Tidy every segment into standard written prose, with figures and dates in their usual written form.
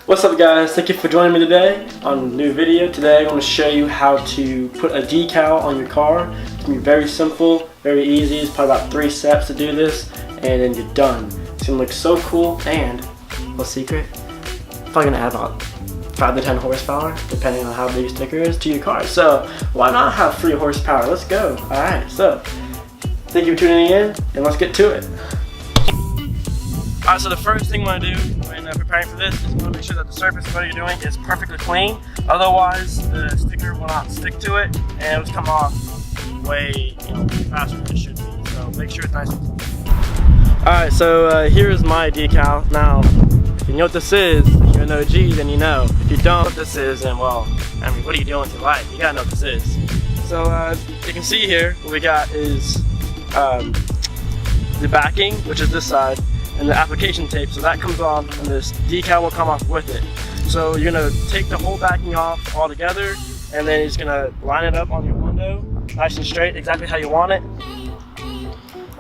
What's up guys, thank you for joining me today on a new video. Today I'm going to show you how to put a decal on your car. It's going to be very simple, very easy. It's probably about 3 steps to do this and then you're done. It's going to look so cool, and little secret, probably going to add about 5 to 10 horsepower depending on how big your sticker is to your car. So why not have 3 horsepower? Let's go. Alright, so thank you for tuning in and let's get to it. Alright, so the first thing you want to do when preparing for this is you want to make sure that the surface of what you're doing is perfectly clean. Otherwise, the sticker will not stick to it and it'll just come off way faster than it should be. So make sure it's nice and clean. Alright, so here's my decal. Now, if you know what this is, if you're an OG, then you know. If you don't know what this is, then well, I mean, what are you doing with your life? You gotta know what this is. So you can see here, what we got is the backing, which is this side, and the application tape, so that comes off and this decal will come off with it. So you're going to take the whole backing off all together and then you're just going to line it up on your window nice and straight, exactly how you want it.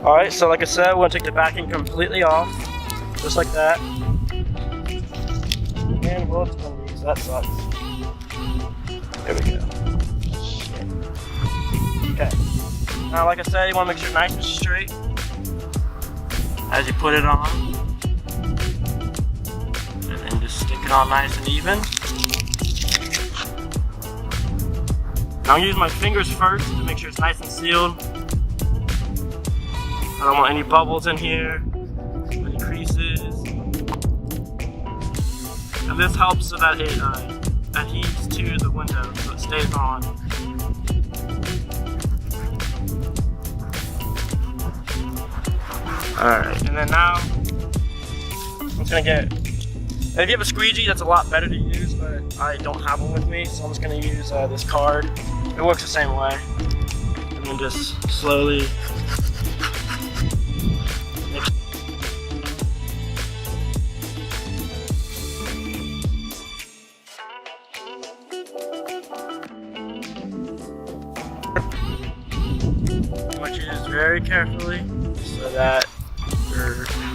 Alright, so like I said, we're going to take the backing completely off, just like that. And we're just going to use that sucks. There we go. Okay. Now like I said, you want to make sure it's nice and straight as you put it on, and then just stick it on nice and even. Now I'm using my fingers first to make sure it's nice and sealed. I don't want any bubbles in here, any creases. And this helps so that it adheres to the window so it stays on. Alright, and then now I'm just gonna get, if you have a squeegee, that's a lot better to use, but I don't have one with me, so I'm just gonna use this card. It works the same way. And then just slowly I want you to use very carefully so that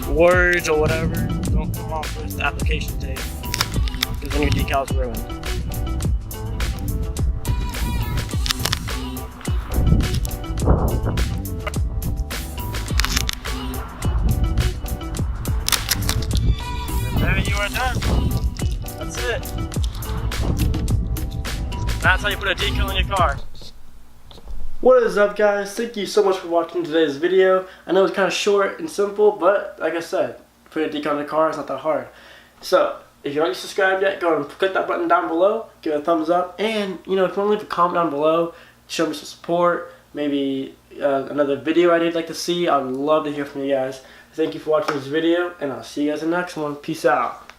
words or whatever don't come off with the application tape, because then your decal's ruined. And there you are done. That's it. That's how you put a decal in your car. What is up guys, thank you so much for watching today's video. I know it's kind of short and simple, but like I said, put a decal on the car, it's not that hard. So, if you're not subscribed yet, go and click that button down below, give it a thumbs up, and if you want to leave a comment down below, show me some support, maybe another video I'd like to see, I'd love to hear from you guys. Thank you for watching this video, and I'll see you guys in the next one. Peace out.